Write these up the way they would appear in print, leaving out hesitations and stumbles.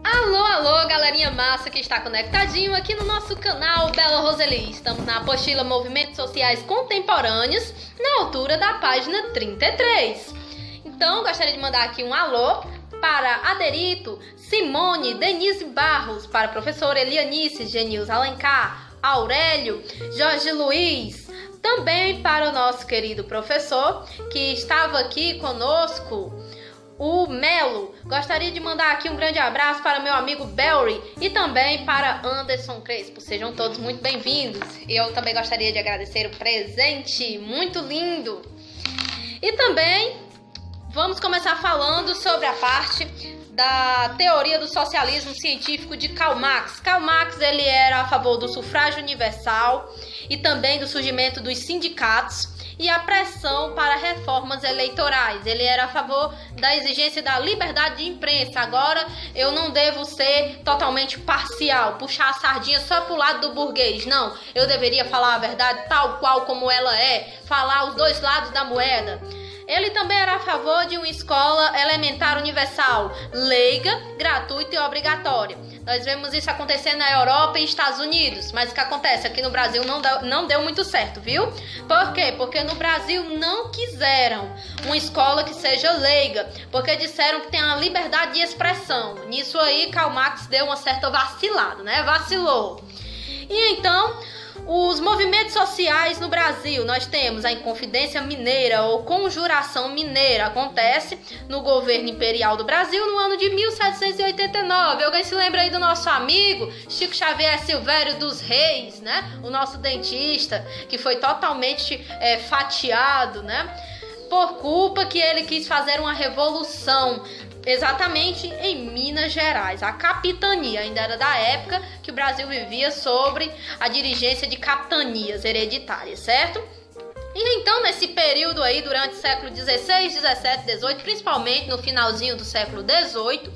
Alô, alô, galerinha massa que está conectadinho aqui no nosso canal Bela Roseli. Estamos na apostila Movimentos Sociais Contemporâneos, na altura da página 33. Então, gostaria de mandar aqui um alô para Aderito, Simone, Denise Barros, para a professora Elianice, Genilza Alencar, Aurélio, Jorge Luiz, também para o nosso querido professor que estava aqui conosco, o Melo. Gostaria de mandar aqui um grande abraço para meu amigo Belry e também para Anderson Crespo. Sejam todos muito bem-vindos. Eu também gostaria de agradecer o presente, muito lindo. E também vamos começar falando sobre a parte da teoria do socialismo científico de Karl Marx. Karl Marx, ele era a favor do sufrágio universal e também do surgimento dos sindicatos e a pressão para reformas eleitorais. Ele era a favor da exigência da liberdade de imprensa. Agora, eu não devo ser totalmente parcial, puxar a sardinha só pro lado do burguês. Não, eu deveria falar a verdade tal qual como ela é, falar os dois lados da moeda. Ele também era a favor de uma escola elementar universal, leiga, gratuita e obrigatória. Nós vemos isso acontecer na Europa e Estados Unidos, mas o que acontece aqui no Brasil não deu muito certo, viu? Por quê? Porque no Brasil não quiseram uma escola que seja leiga, porque disseram que tem a liberdade de expressão. Nisso aí, Karl Marx deu uma certa vacilada, né? Vacilou. E então, os movimentos sociais no Brasil, nós temos a Inconfidência Mineira ou Conjuração Mineira, acontece no governo imperial do Brasil no ano de 1789. Alguém se lembra aí do nosso amigo Chico Xavier Silvério dos Reis, né? O nosso dentista, que foi totalmente fatiado, né? Por culpa que ele quis fazer uma revolução exatamente em Minas Gerais. A capitania ainda era da época que o Brasil vivia sobre a dirigência de capitanias hereditárias, certo? E então, nesse período aí, durante o século XVI, XVII, XVIII, principalmente no finalzinho do século XVIII,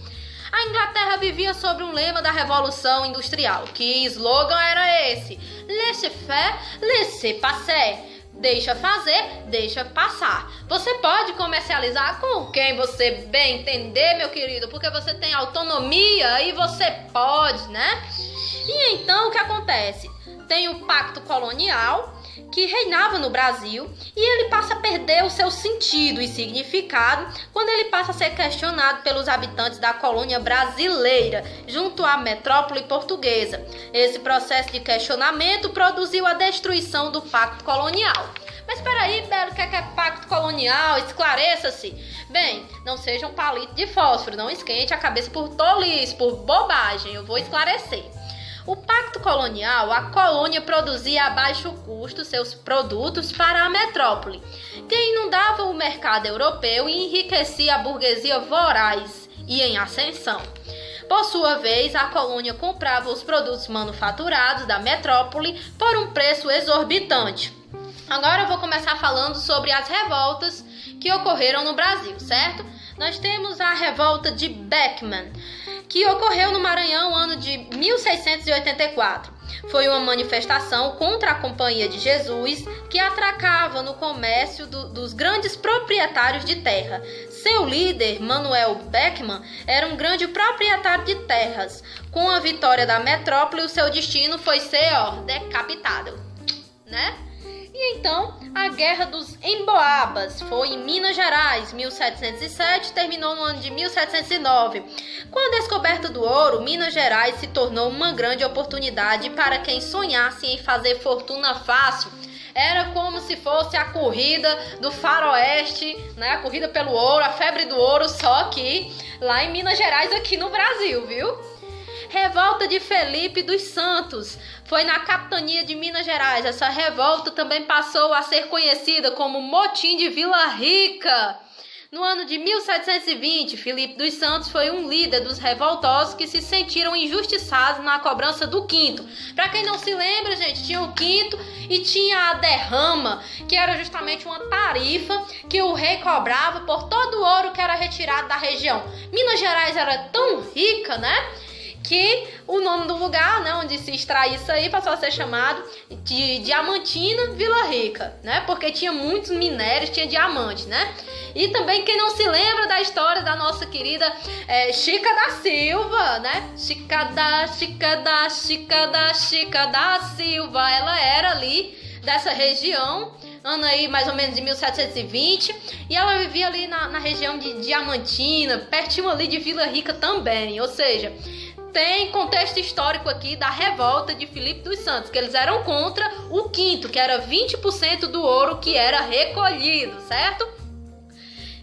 a Inglaterra vivia sobre um lema da Revolução Industrial, que slogan era esse: laissez-faire, laissez-passer. Deixa fazer, deixa passar. Você pode comercializar com quem você bem entender, meu querido, porque você tem autonomia e você pode, né? E então o que acontece? Tem o Pacto Colonial, que reinava no Brasil, e ele passa a perder o seu sentido e significado quando ele passa a ser questionado pelos habitantes da colônia brasileira, junto à metrópole portuguesa. Esse processo de questionamento produziu a destruição do Pacto Colonial. Mas peraí, Belo, o que é Pacto Colonial? Esclareça-se. Bem, não seja um palito de fósforo, não esquente a cabeça por tolice, por bobagem, eu vou esclarecer. O Pacto Colonial, a colônia produzia a baixo custo seus produtos para a metrópole, que inundava o mercado europeu e enriquecia a burguesia voraz e em ascensão. Por sua vez, a colônia comprava os produtos manufaturados da metrópole por um preço exorbitante. Agora eu vou começar falando sobre as revoltas que ocorreram no Brasil, certo? Nós temos a revolta de Beckman, que ocorreu no Maranhão no ano de 1684. Foi uma manifestação contra a Companhia de Jesus, que atracava no comércio dos grandes proprietários de terra. Seu líder, Manuel Beckman, era um grande proprietário de terras. Com a vitória da metrópole, o seu destino foi ser, decapitado, né? E então, a Guerra dos Emboabas foi em Minas Gerais, 1707, terminou no ano de 1709. Com a descoberta do ouro, Minas Gerais se tornou uma grande oportunidade para quem sonhasse em fazer fortuna fácil. Era como se fosse a corrida do faroeste, né? A corrida pelo ouro, a febre do ouro, só que lá em Minas Gerais, aqui no Brasil, viu? Revolta de Felipe dos Santos foi na capitania de Minas Gerais. Essa revolta também passou a ser conhecida como Motim de Vila Rica. No ano de 1720, Felipe dos Santos foi um líder dos revoltosos que se sentiram injustiçados na cobrança do quinto. Para quem não se lembra, gente, tinha o quinto e tinha a derrama, que era justamente uma tarifa que o rei cobrava por todo o ouro que era retirado da região. Minas Gerais era tão rica, né, que o nome do lugar, né, onde se extrai isso aí, passou a ser chamado de Diamantina Vila Rica, né, porque tinha muitos minérios, tinha diamante, né. E também quem não se lembra da história da nossa querida Chica da Silva, né, Chica da Silva, ela era ali dessa região, ano aí mais ou menos de 1720, e ela vivia ali na região de Diamantina, pertinho ali de Vila Rica também, ou seja, tem contexto histórico aqui da revolta de Filipe dos Santos, que eles eram contra o quinto, que era 20% do ouro que era recolhido, certo?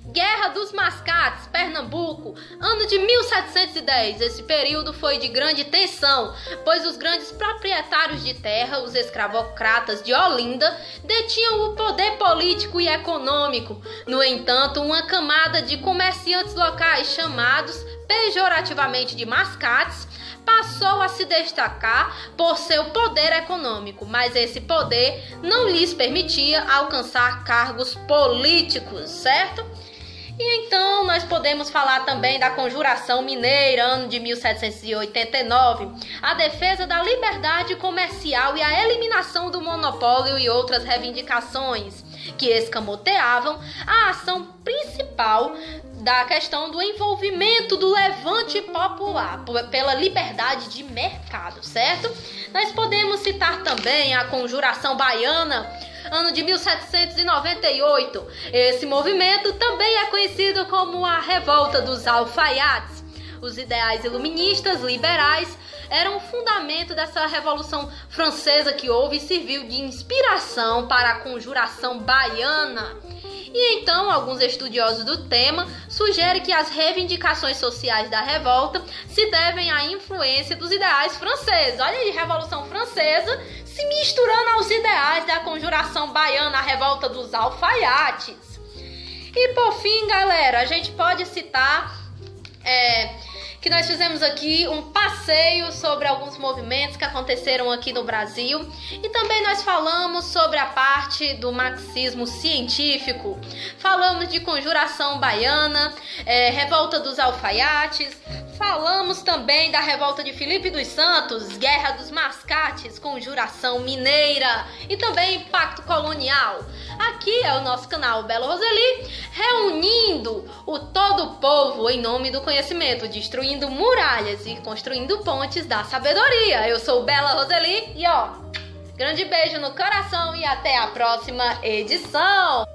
Guerra dos Mascates, Pernambuco, ano de 1710. Esse período foi de grande tensão, pois os grandes proprietários de terra, os escravocratas de Olinda, detinham o poder político e econômico. No entanto, uma camada de comerciantes locais chamados pejorativamente de mascates passou a se destacar por seu poder econômico, mas esse poder não lhes permitia alcançar cargos políticos, certo? E então nós podemos falar também da Conjuração Mineira, ano de 1789, a defesa da liberdade comercial e a eliminação do monopólio e outras reivindicações que escamoteavam a ação principal da questão do envolvimento do levante popular pela liberdade de mercado, certo? Nós podemos citar também a Conjuração Baiana, ano de 1798. Esse movimento também é conhecido como a Revolta dos Alfaiates. Os ideais iluministas liberais eram o fundamento dessa Revolução Francesa que houve e serviu de inspiração para a Conjuração Baiana. E então, alguns estudiosos do tema sugerem que as reivindicações sociais da revolta se devem à influência dos ideais franceses. Olha aí, Revolução Francesa se misturando aos ideais da Conjuração Baiana, a Revolta dos Alfaiates. E por fim, galera, a gente pode citar que nós fizemos aqui um passeio sobre alguns movimentos que aconteceram aqui no Brasil e também nós falamos sobre a parte do marxismo científico, falamos de Conjuração Baiana, Revolta dos Alfaiates, falamos também da Revolta de Filipe dos Santos, Guerra dos Mascates, Conjuração Mineira e também Pacto Colonial. Aqui é o nosso canal Bela Roseli, reunindo todo o povo em nome do conhecimento, destruindo muralhas e construindo pontes da sabedoria. Eu sou Bela Roseli e grande beijo no coração e até a próxima edição!